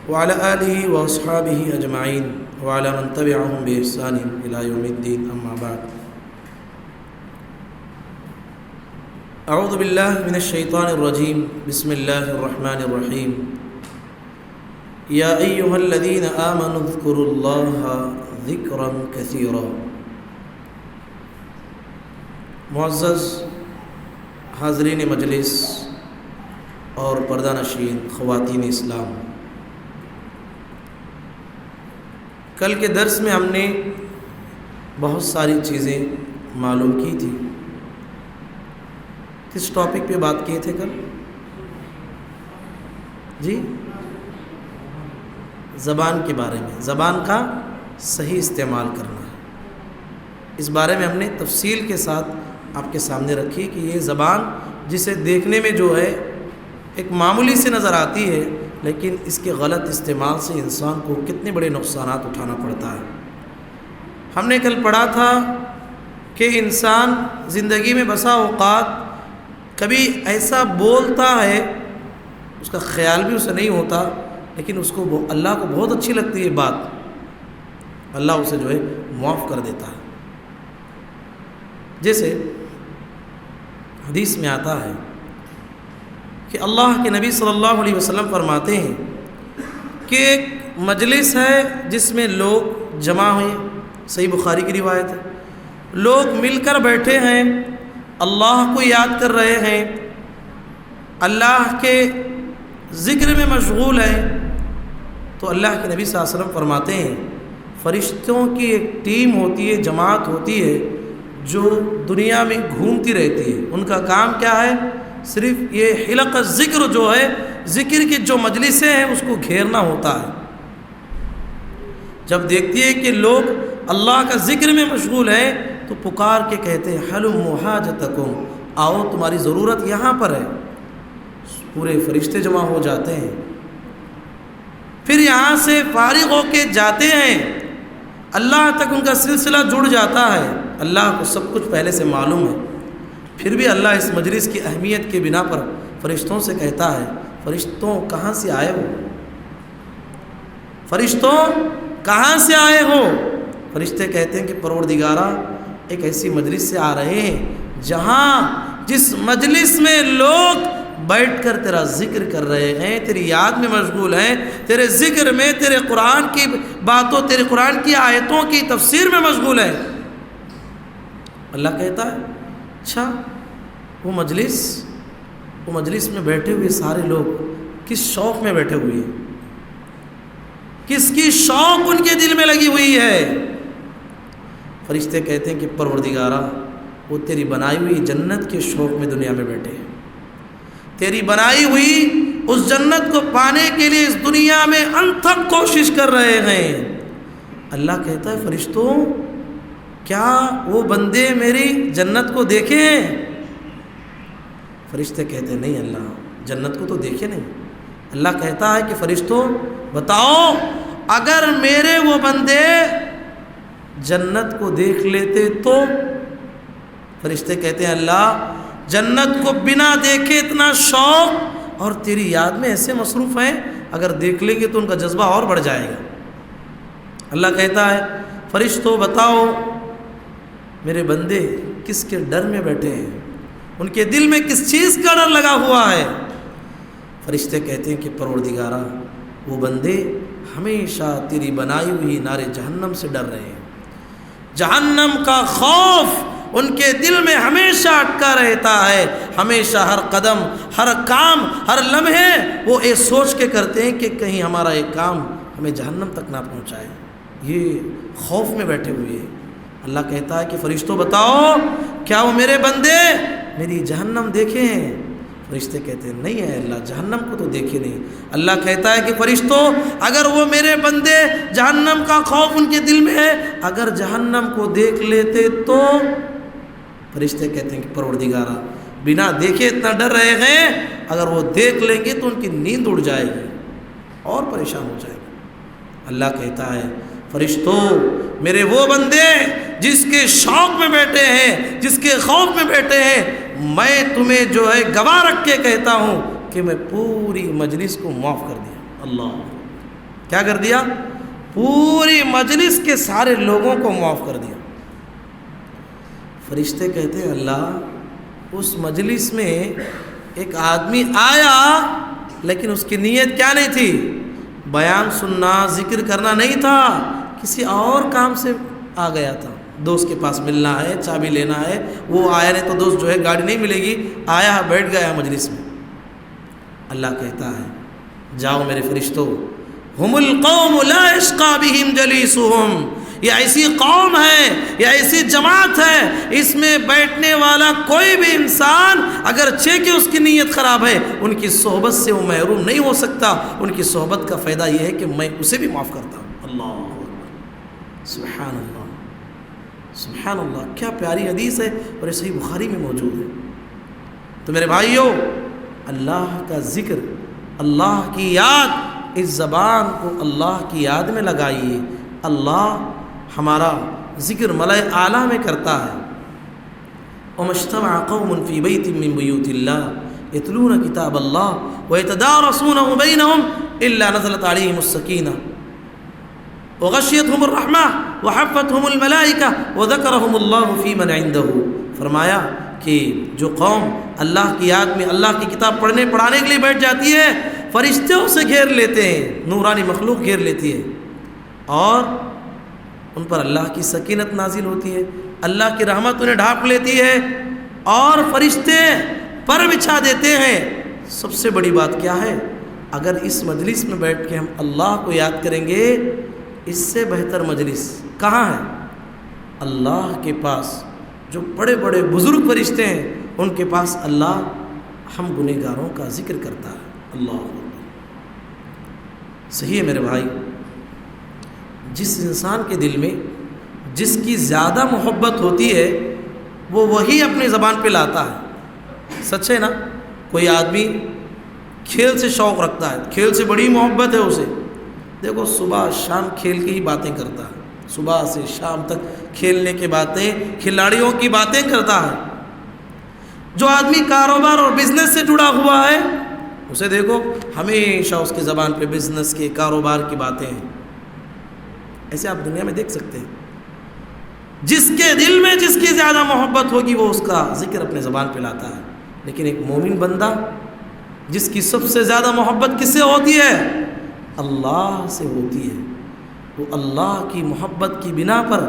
وعلى آله وأصحابه أجمعين وعلى من تبعهم بإحسان إلى يوم الدين أما بعد أعوذ بالله من الشيطان الرجيم بسم الله الرحمن الرحيم يا أيها الذين آمنوا اذكروا الله ذكرا كثيرا. معزز حاضرین مجلس اور پردہ نشین خواتین اسلام، کل کے درس میں ہم نے بہت ساری چیزیں معلوم کی تھی. کس ٹاپک پہ بات کیے تھے کل؟ جی، زبان کے بارے میں، زبان کا صحیح استعمال کرنا ہے. اس بارے میں ہم نے تفصیل کے ساتھ آپ کے سامنے رکھی کہ یہ زبان جسے دیکھنے میں جو ہے ایک معمولی سے نظر آتی ہے، لیکن اس کے غلط استعمال سے انسان کو کتنے بڑے نقصانات اٹھانا پڑتا ہے. ہم نے کل پڑھا تھا کہ انسان زندگی میں بسا اوقات کبھی ایسا بولتا ہے، اس کا خیال بھی اسے نہیں ہوتا، لیکن اس کو اللہ کو بہت اچھی لگتی ہے بات، اللہ اسے جو ہے معاف کر دیتا ہے. جیسے حدیث میں آتا ہے کہ اللہ کے نبی صلی اللہ علیہ وسلم فرماتے ہیں کہ ایک مجلس ہے جس میں لوگ جمع ہوئے، صحیح بخاری کی روایت ہے، لوگ مل کر بیٹھے ہیں، اللہ کو یاد کر رہے ہیں، اللہ کے ذکر میں مشغول ہیں، تو اللہ کے نبی صلی اللہ علیہ وسلم فرماتے ہیں فرشتوں کی ایک ٹیم ہوتی ہے، جماعت ہوتی ہے جو دنیا میں گھومتی رہتی ہے. ان کا کام کیا ہے؟ صرف یہ حلق ذکر جو ہے، ذکر کی جو مجلسیں ہیں اس کو گھیرنا ہوتا ہے. جب دیکھتی ہے کہ لوگ اللہ کا ذکر میں مشغول ہیں تو پکار کے کہتے ہیں حلم حاجتکم، آؤ تمہاری ضرورت یہاں پر ہے. پورے فرشتے جمع ہو جاتے ہیں، پھر یہاں سے فارغ ہو کے جاتے ہیں، اللہ تک ان کا سلسلہ جڑ جاتا ہے. اللہ کو سب کچھ پہلے سے معلوم ہے، پھر بھی اللہ اس مجلس کی اہمیت کے بنا پر فرشتوں سے کہتا ہے فرشتوں کہاں سے آئے ہو؟ فرشتوں کہاں سے آئے ہو؟ فرشتے کہتے ہیں کہ پروردگارا ایک ایسی مجلس سے آ رہے ہیں جس مجلس میں لوگ بیٹھ کر تیرا ذکر کر رہے ہیں، تیری یاد میں مشغول ہیں، تیرے ذکر میں، تیرے قرآن کی باتوں، تیرے قرآن کی آیتوں کی تفسیر میں مشغول ہیں. اللہ کہتا ہے اچھا وہ مجلس میں بیٹھے ہوئے سارے لوگ کس شوق میں بیٹھے ہوئے ہیں؟ کس کی شوق ان کے دل میں لگی ہوئی ہے؟ فرشتے کہتے ہیں کہ پروردگارا وہ تیری بنائی ہوئی جنت کے شوق میں دنیا میں بیٹھے ہیں، تیری بنائی ہوئی اس جنت کو پانے کے لیے اس دنیا میں انتھک کوشش کر رہے ہیں. اللہ کہتا ہے فرشتوں کیا وہ بندے میری جنت کو دیکھے ہیں؟ فرشتے کہتے ہیں نہیں اللہ، جنت کو تو دیکھے نہیں. اللہ کہتا ہے کہ فرشتوں بتاؤ اگر میرے وہ بندے جنت کو دیکھ لیتے تو؟ فرشتے کہتے ہیں اللہ جنت کو بنا دیکھے اتنا شوق اور تیری یاد میں ایسے مصروف ہیں، اگر دیکھ لیں گے تو ان کا جذبہ اور بڑھ جائے گا. اللہ کہتا ہے فرشتوں بتاؤ میرے بندے کس کے ڈر میں بیٹھے ہیں، ان کے دل میں کس چیز کا ڈر لگا ہوا ہے؟ فرشتے کہتے ہیں کہ پروردگارا وہ بندے ہمیشہ تیری بنائی ہوئی نار جہنم سے ڈر رہے ہیں، جہنم کا خوف ان کے دل میں ہمیشہ اٹکا رہتا ہے، ہمیشہ ہر قدم، ہر کام، ہر لمحے وہ یہ سوچ کے کرتے ہیں کہ کہیں ہمارا ایک کام ہمیں جہنم تک نہ پہنچائے. یہ خوف میں بیٹھے ہوئے ہیں. اللہ کہتا ہے کہ فرشتوں بتاؤ کیا وہ میرے بندے میری جہنم دیکھے ہیں؟ فرشتے کہتے ہیں نہیں ہے اللہ، جہنم کو تو دیکھے نہیں. اللہ کہتا ہے کہ فرشتوں اگر وہ میرے بندے جہنم کا خوف ان کے دل میں ہے، اگر جہنم کو دیکھ لیتے تو؟ فرشتے کہتے ہیں کہ پروردگارا بنا دیکھے اتنا ڈر رہے ہیں، اگر وہ دیکھ لیں گے تو ان کی نیند اڑ جائے گی اور پریشان ہو جائے گی. اللہ کہتا ہے فرشتوں میرے وہ بندے جس کے شوق میں بیٹھے ہیں، جس کے خوف میں بیٹھے ہیں، میں تمہیں جو ہے گواہ رکھ کے کہتا ہوں کہ میں پوری مجلس کو معاف کر دیا. اللہ کیا کر دیا؟ پوری مجلس کے سارے لوگوں کو معاف کر دیا۔ فرشتے کہتے ہیں اللہ اس مجلس میں ایک آدمی آیا لیکن اس کی نیت کیا نہیں تھی؟ بیان سننا، ذکر کرنا نہیں تھا، کسی اور کام سے آ گیا تھا، دوست کے پاس ملنا ہے، چابی لینا ہے، وہ آیا نہیں تو دوست جو ہے گاڑی نہیں ملے گی، آیا بیٹھ گیا مجلس میں۔ اللہ کہتا ہے جاؤ میرے فرشتوں، ہم القوم لا یشقی بہم جلیسہم، یہ ایسی قوم ہے، یہ ایسی جماعت ہے، اس میں بیٹھنے والا کوئی بھی انسان اگرچہ کہ اس کی نیت خراب ہے، ان کی صحبت سے وہ محروم نہیں ہو سکتا۔ ان کی صحبت کا فائدہ یہ ہے کہ میں اسے بھی معاف کرتا ہوں۔ اللہ اکبر، سبحان اللہ، سبحان اللہ، کیا پیاری حدیث ہے، اور یہ صحیح بخاری میں موجود ہے۔ تو میرے بھائیوں، اللہ کا ذکر، اللہ کی یاد، اس زبان کو اللہ کی یاد میں لگائیے۔ اللہ ہمارا ذکر ملائے اعلیٰ میں کرتا ہے۔ وَمَا اجْتَمَعَ قَوْمٌ فِي بَيْتٍ مِّن بُيُوتِ اللَّهِ يَتْلُونَ كِتَابَ اللَّهِ وَيَتَدَارَسُونَهُ بَيْنَهُمْ إِلَّا نَزَلَتْ عَلَيْهِمُ السَّكِينَةُ وَغَشِيَتْهُمُ الرَّحْمَةُ وَحَفَّتْهُمُ الْمَلَائِكَةُ وَذَكَرَهُمُ اللَّهُ فِي مَنْ عِندَهُ۔ فرمایا کہ جو قوم اللہ کی یاد میں، اللہ کی کتاب پڑھانے کے لیے بیٹھ جاتی ہے، فرشتے اسے گھیر لیتے ہیں، نورانی مخلوق گھیر لیتی ہے، اور ان پر اللہ کی سکینت نازل ہوتی ہے، اللہ کی رحمت انہیں ڈھانپ لیتی ہے، اور فرشتے پر بچھا دیتے ہیں۔ سب سے بڑی بات کیا ہے؟ اگر اس مجلس میں بیٹھ کے ہم اللہ کو یاد کریں گے، اس سے بہتر مجلس کہاں ہے؟ اللہ کے پاس جو بڑے بڑے بزرگ فرشتے ہیں، ان کے پاس اللہ ہم گنہگاروں کا ذکر کرتا ہے۔ اللہ صحیح ہے میرے بھائی، جس انسان کے دل میں جس کی زیادہ محبت ہوتی ہے وہ وہی اپنی زبان پہ لاتا ہے۔ سچ ہے نا؟ کوئی آدمی کھیل سے شوق رکھتا ہے، کھیل سے بڑی محبت ہے اسے، دیکھو صبح شام کھیل کی ہی باتیں کرتا ہے، صبح سے شام تک کھیلنے کی باتیں، کھلاڑیوں کی باتیں کرتا ہے۔ جو آدمی کاروبار اور بزنس سے جڑا ہوا ہے، اسے دیکھو ہمیشہ اس کی زبان پہ بزنس کے، کاروبار کی باتیں ہیں۔ ایسے آپ دنیا میں دیکھ سکتے ہیں، جس کے دل میں جس کی زیادہ محبت ہوگی وہ اس کا ذکر اپنے زبان پہ لاتا ہے۔ لیکن ایک مومن بندہ جس کی سب سے زیادہ محبت کس سے ہوتی ہے؟ اللہ سے ہوتی ہے، وہ اللہ کی محبت کی بنا پر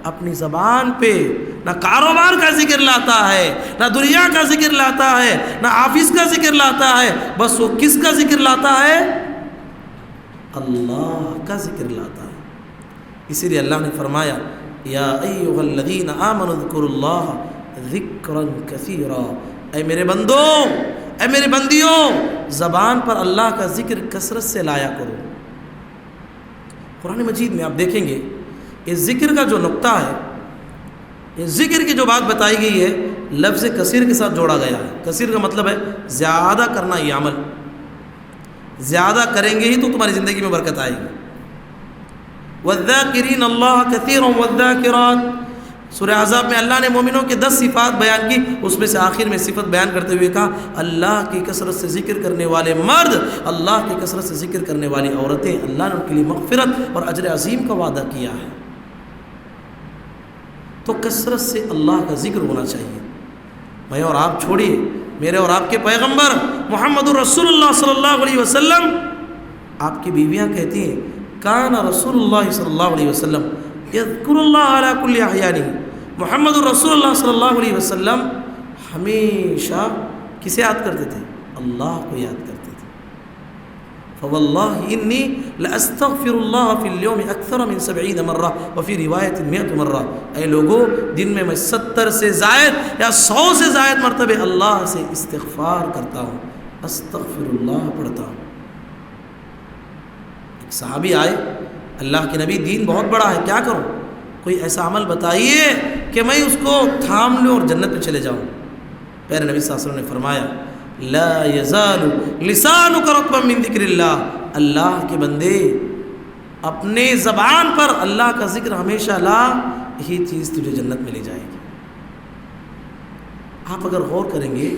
اپنی زبان پہ نہ کاروبار کا ذکر لاتا ہے، نہ دنیا کا ذکر لاتا ہے، نہ آفس کا ذکر لاتا ہے، بس وہ کس کا ذکر لاتا ہے؟ اللہ کا ذکر لاتا ہے۔ اسی لیے اللہ نے فرمایا یا ایھا الذین آمنوا اذکروا اللہ ذکرا کثیرا، اے میرے بندو، اے میرے بندیوں، زبان پر اللہ کا ذکر کثرت سے لایا کرو۔ قرآن مجید میں آپ دیکھیں گے اس ذکر کا جو نقطہ ہے، یہ ذکر کی جو بات بتائی گئی ہے، لفظ کثیر کے ساتھ جوڑا گیا ہے۔ کثیر کا مطلب ہے زیادہ کرنا، یہ عمل زیادہ کریں گے ہی تو تمہاری زندگی میں برکت آئے گی۔ والذاکرین اللہ کثیرا والذاکرات، سورہ احزاب میں اللہ نے مومنوں کے 10 صفات بیان کی، اس میں سے آخر میں صفت بیان کرتے ہوئے کہا اللہ کی کثرت سے ذکر کرنے والے مرد، اللہ کی کثرت سے ذکر کرنے والی عورتیں، اللہ نے ان کے لیے مغفرت اور اجر عظیم کا وعدہ کیا ہے۔ تو کثرت سے اللہ کا ذکر ہونا چاہیے۔ میں اور آپ چھوڑیے، میرے اور آپ کے پیغمبر محمد رسول اللہ صلی اللہ علیہ وسلم، آپ کی بیویاں کہتی ہیں کان رسول اللہ صلی اللہ علیہ وسلم یذکر اللہ علی کل احیانہ، محمد رسول اللہ صلی اللہ علیہ وسلم ہمیشہ کسے یاد کرتے تھے؟ اللہ کو یاد کرتے تھے۔ فواللہ انی لاستغفر اللہ فی اليوم اکثر من 70 مرہ وفی روایت 100 مرہ، اے لوگو دن میں 70 سے زائد یا 100 سے زائد مرتبہ اللہ سے استغفار کرتا ہوں، استغفر اللہ پڑھتا ہوں۔ ایک صحابی آئے، اللہ کے نبی دین بہت بڑا ہے، کیا کروں؟ کوئی ایسا عمل بتائیے کہ میں اس کو تھام لوں اور جنت میں چلے جاؤں۔ پیارے نبی صلی اللہ علیہ وسلم نے فرمایا لا یزال لسانک رطبا من ذکر اللہ، اللہ کے بندے اپنے زبان پر اللہ کا ذکر ہمیشہ لا، یہی چیز تجھے جنت میں لے جائے گی۔ آپ اگر غور کریں گے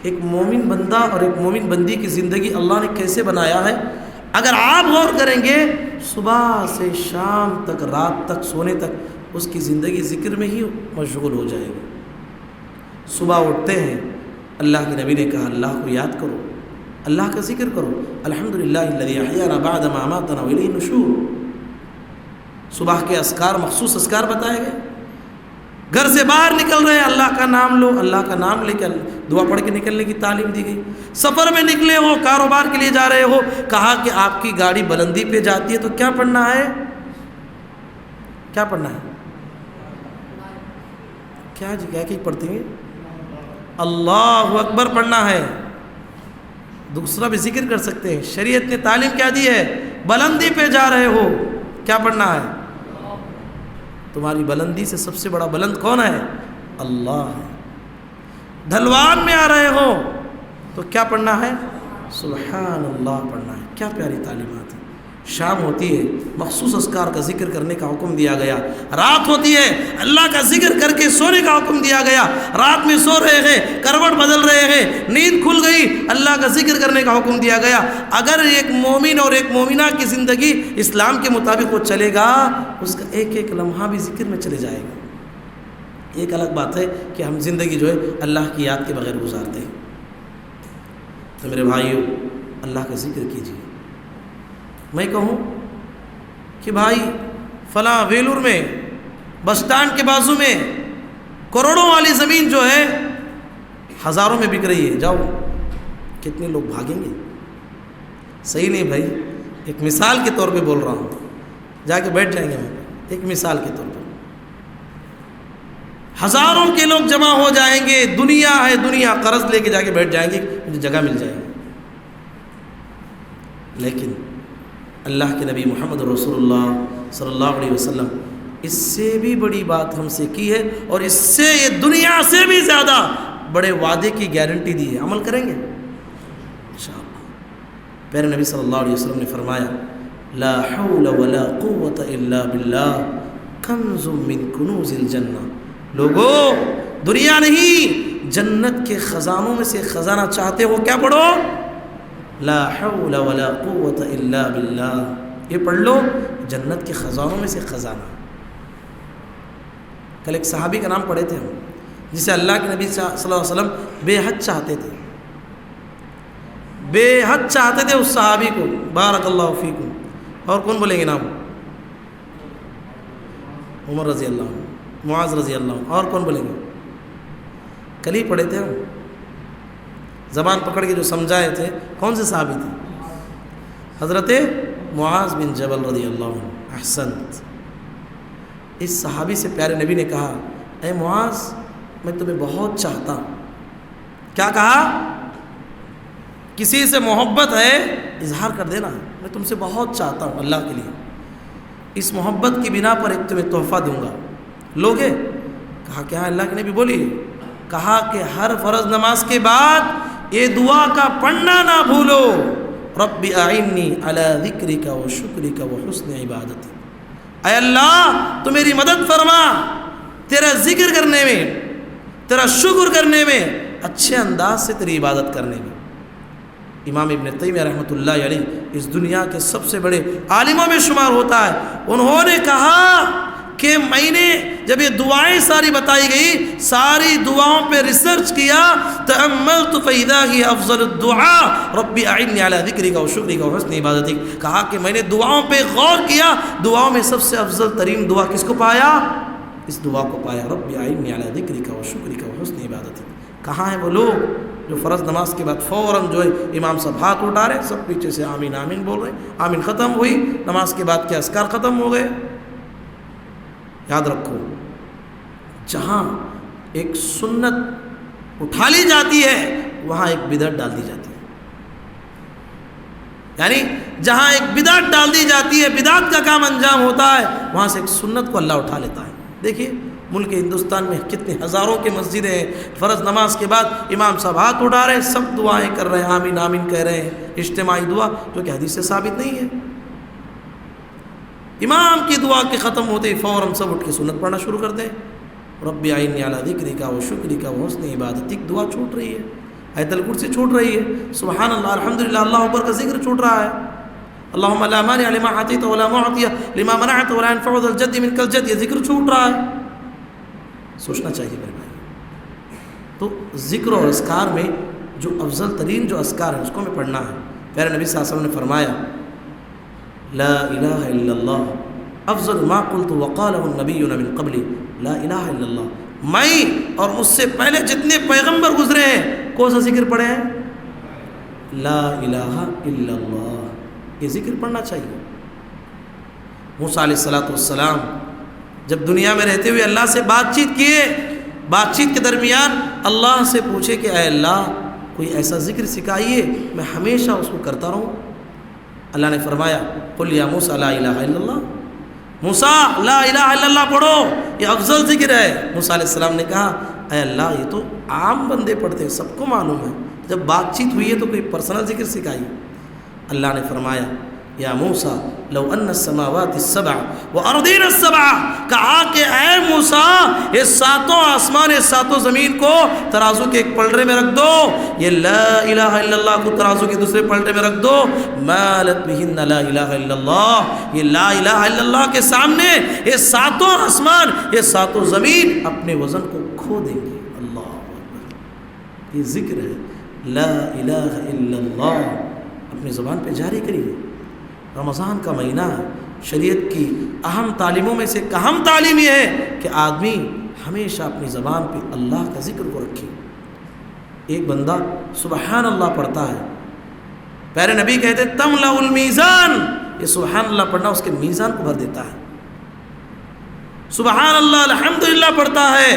ایک مومن بندہ اور ایک مومن بندی کی زندگی اللہ نے کیسے بنایا ہے، اگر آپ غور کریں گے صبح سے شام تک، رات تک، سونے تک اس کی زندگی ذکر میں ہی مشغول ہو جائے گی۔ صبح اٹھتے ہیں، اللہ کے نبی نے کہا اللہ کو یاد کرو، اللہ کا ذکر کرو، الحمدللہ الذی احیانا بعد ما اماتنا والیہ النشور۔ صبح کے اذکار، مخصوص اذکار بتائے گئے۔ گھر سے باہر نکل رہے ہیں، اللہ کا نام لو، اللہ کا نام لے کے دعا پڑھ کے نکلنے کی تعلیم دی گئی۔ سفر میں نکلے ہو، کاروبار کے لیے جا رہے ہو، کہا کہ آپ کی گاڑی بلندی پہ جاتی ہے تو کیا پڑھنا ہے؟ کیا پڑھنا ہے؟ کیا جی کیا کہ پڑھتی ہیں؟ اللہ اکبر پڑھنا ہے۔ دوسرا بھی ذکر کر سکتے ہیں۔ شریعت نے تعلیم کیا دی ہے؟ بلندی پہ جا رہے ہو، کیا پڑھنا ہے؟ تمہاری بلندی سے سب سے بڑا بلند کون ہے؟ اللہ ہے۔ ڈھلوان میں آ رہے ہو تو کیا پڑھنا ہے؟ سبحان اللہ پڑھنا ہے۔ کیا پیاری تعلیمات ہے۔ شام ہوتی ہے، مخصوص اذکار کا ذکر کرنے کا حکم دیا گیا۔ رات ہوتی ہے، اللہ کا ذکر کر کے سونے کا حکم دیا گیا۔ رات میں سو رہے ہیں، کروٹ بدل رہے ہیں، نیند کھل گئی، اللہ کا ذکر کرنے کا حکم دیا گیا۔ اگر ایک مومن اور ایک مومنہ کی زندگی اسلام کے مطابق وہ چلے گا، اس کا ایک ایک لمحہ بھی ذکر میں چلے جائے گا۔ ایک الگ بات ہے کہ ہم زندگی جو ہے اللہ کی یاد کے بغیر گزارتے ہیں۔ تو میرے بھائیو، اللہ کا ذکر کیجیے۔ میں کہوں کہ بھائی فلاں ویلور میں بس اسٹینڈ کے بازو میں کروڑوں والی زمین جو ہے ہزاروں میں بک رہی ہے، جاؤ، کتنے لوگ بھاگیں گے؟ صحیح نہیں بھائی، ایک مثال کے طور پہ بول رہا ہوں، جا کے بیٹھ جائیں گے ہم، ایک مثال کے طور پر ہزاروں کے لوگ جمع ہو جائیں گے، دنیا ہے دنیا، قرض لے کے جا کے بیٹھ جائیں گے، مجھے جگہ مل جائے گی۔ لیکن اللہ کے نبی محمد رسول اللہ صلی اللہ علیہ وسلم اس سے بھی بڑی بات ہم سے کی ہے، اور اس سے یہ دنیا سے بھی زیادہ بڑے وعدے کی گارنٹی دی ہے۔ عمل کریں گے انشاءاللہ۔ پیارے نبی صلی اللہ علیہ وسلم نے فرمایا لا حول ولا قوة الا باللہ کنز من کنوز الجنہ۔ لوگو، دنیا نہیں، جنت کے خزانوں میں سے خزانہ چاہتے ہو، کیا پڑھو؟ لا حول ولا قوة الا باللہ، یہ پڑھ لو، جنت کے خزانوں میں سے خزانہ۔ کل ایک صحابی کا نام پڑھے تھے ہم، جسے اللہ کے نبی صلی اللہ علیہ وسلم بے حد چاہتے تھے، بے حد چاہتے تھے اس صحابی کو، بارک اللہ فیکم۔ اور کون بولیں گے نام؟ عمر رضی اللہ عنہ، معاذ رضی اللہ عنہ، اور کون بولیں گے؟ کل ہی پڑھے تھے ہم، زبان پکڑ کے جو سمجھائے تھے، کون سے صحابی تھے؟ حضرت معاذ بن جبل رضی اللہ عنہ۔ احسنت۔ اس صحابی سے پیارے نبی نے کہا اے معاذ، میں تمہیں بہت چاہتا ہوں۔ کیا کہا؟ کسی سے محبت ہے، اظہار کر دینا، میں تم سے بہت چاہتا ہوں اللہ کے لیے، اس محبت کی بنا پر ایک تمہیں تحفہ دوں گا، لوگے؟ کہا کیا؟ اللہ کے نبی بولیے۔ کہا کہ ہر فرض نماز کے بعد یہ دعا کا پڑھنا نہ بھولو، رب اعنی علی ذکرک و شکرک و حسن عبادتی۔ اے اللہ، تو میری مدد فرما تیرا ذکر کرنے میں، تیرا شکر کرنے میں، اچھے انداز سے تیری عبادت کرنے میں۔ امام ابن تیمیہ رحمۃ اللہ علیہ اس دنیا کے سب سے بڑے عالموں میں شمار ہوتا ہے۔ انہوں نے کہا کہ میں نے جب یہ دعائیں ساری بتائی گئی، ساری دعاؤں پہ ریسرچ کیا، تأملت فإذا هي افضل الدعاء رب اعنی علی ذکرک و شکرک و حسن عبادتک۔ کہا کہ میں نے دعاؤں پہ غور کیا، دعاؤں میں سب سے افضل ترین دعا کس کو پایا؟ اس دعا کو پایا، رب اعنی علی ذکرک و شکرک و حسن عبادتک۔ کہاں ہیں وہ لوگ جو فرض نماز کے بعد فوراً جو ہے امام صاحب ہاتھ اٹھا رہے ہیں، سب پیچھے سے آمین آمین بول رہے ہیں، آمین ختم ہوئی، نماز کے بعد کے اذکار ختم ہو گئے؟ یاد رکھو، جہاں ایک سنت اٹھا لی جاتی ہے وہاں ایک بدعت ڈال دی جاتی ہے، یعنی جہاں ایک بدعت ڈال دی جاتی ہے، بدعت کا کام انجام ہوتا ہے، وہاں سے ایک سنت کو اللہ اٹھا لیتا ہے۔ دیکھیے ملک ہندوستان میں کتنے ہزاروں کی مسجدیں ہیں، فرض نماز کے بعد امام صاحب ہاتھ اٹھا رہے ہیں، سب دعائیں کر رہے ہیں، آمین آمین کہہ رہے ہیں، اجتماعی دعا، جو کہ حدیث سے ثابت نہیں ہے۔ امام کی دعا کے ختم ہوتے ہی فوراً سب اٹھ کے سنت پڑھنا شروع کر دیں، رب اعنی علی ذکرک و شکرک و حسن عبادتک۔ دعا چھوٹ رہی ہے، آیت الکرسی چھوٹ رہی ہے، سبحان اللہ الحمدللہ اللہ اکبر کا ذکر چھوٹ رہا ہے، اللہم لا مانع لما اعطیت ولا معطی لما منعت ولا ينفع ذا الجد منک الجد، یہ ذکر چھوٹ رہا ہے. سوچنا چاہیے میرے بھائی. تو ذکر اور اذکار میں جو افضل ترین جو اذکار ہے اس کو ہمیں پڑھنا ہے. پیارے نبی صلی اللہ علیہ وسلم نے فرمایا لا الہ الا اللہ افضل ما قلت وقالہ النبیون من قبلی، لا الہ الا اللہ، میں اور مجھ سے پہلے جتنے پیغمبر گزرے ہیں کون سا ذکر پڑھے ہیں؟ لا الہ الا اللہ. یہ ذکر پڑھنا چاہیے. موسیٰ علیہ السلام جب دنیا میں رہتے ہوئے اللہ سے بات چیت کیے، بات چیت کے درمیان اللہ سے پوچھے کہ اے اللہ کوئی ایسا ذکر سکھائیے میں ہمیشہ اس کو کرتا رہوں. اللہ نے فرمایا قل یا موسیٰ لا الہ الا اللہ، موسیٰ لا الہ الا اللہ پڑھو، یہ افضل ذکر ہے. موسیٰ علیہ السلام نے کہا اے اللہ یہ تو عام بندے پڑھتے ہیں، سب کو معلوم ہے، جب بات چیت ہوئی ہے تو کوئی پرسنل ذکر سکھائیے. اللہ نے فرمایا یا موسیٰ لو ان السماوات السبع والارضین السبع، کہا کہ اے موسیٰ یہ ساتوں آسمان یہ ساتوں زمین کو ترازو کے ایک پلڑے میں رکھ دو، یہ لا الہ الا اللہ کو ترازو کے دوسرے پلڑے میں رکھ دو، مالت بہن لا الہ الا اللہ، یہ لا الہ الا اللہ کے سامنے یہ ساتوں آسمان یہ ساتوں زمین اپنے وزن کو کھو دیں گے. اللہ اکبر. یہ ذکر ہے لا الہ الا اللہ، اپنی زبان پہ جاری کریے. رمضان کا مہینہ ہے، شریعت کی اہم تعلیموں میں سے ایک اہم تعلیم یہ ہے کہ آدمی ہمیشہ اپنی زبان پہ اللہ کا ذکر کو رکھے. ایک بندہ سبحان اللہ پڑھتا ہے، پیارے نبی کہتے تملأ المیزان، یہ سبحان اللہ پڑھنا اس کے میزان کو بھر دیتا ہے. سبحان اللہ الحمدللہ پڑھتا ہے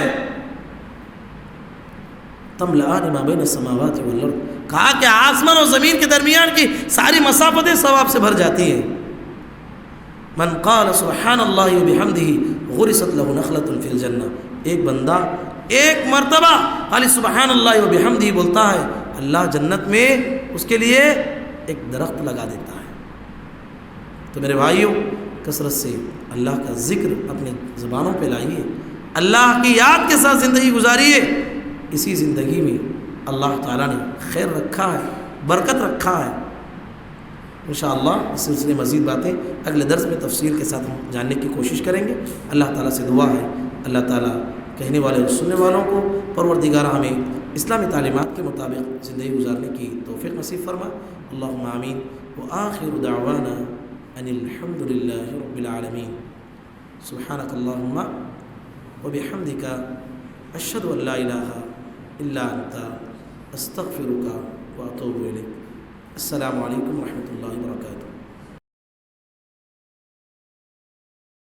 تملأان ما بین السماوات والارض، کہا کہ آسمان اور زمین کے درمیان کی ساری مسافتیں ثواب سے بھر جاتی ہیں. من قال سبحان اللہ وبحمدہ غرست له نخلۃ فی الجنہ، ایک بندہ ایک مرتبہ خالی سبحان اللہ وبحمدہ بولتا ہے، اللہ جنت میں اس کے لیے ایک درخت لگا دیتا ہے. تو میرے بھائیوں کثرت سے اللہ کا ذکر اپنی زبانوں پہ لائیے، اللہ کی یاد کے ساتھ زندگی گزاریے. اسی زندگی میں اللہ تعالیٰ نے خیر رکھا ہے، برکت رکھا ہے. انشاءاللہ اس سلسلے مزید باتیں اگلے درس میں تفصیل کے ساتھ ہم جاننے کی کوشش کریں گے. اللہ تعالیٰ سے دعا ہے اللہ تعالیٰ کہنے والے اور سننے والوں کو پروردگار ہمیں اسلامی تعلیمات کے مطابق زندگی گزارنے کی توفیق نصیب فرما. اللہم آمین. وآخر دعوانا ان الحمد للہ رب العالمین. سبحانک اللہم وبحمدک اشہد ان لا الہ الا انت استغفرک واتوب الیک. السلام علیکم ورحمۃ اللہ وبرکاتہ.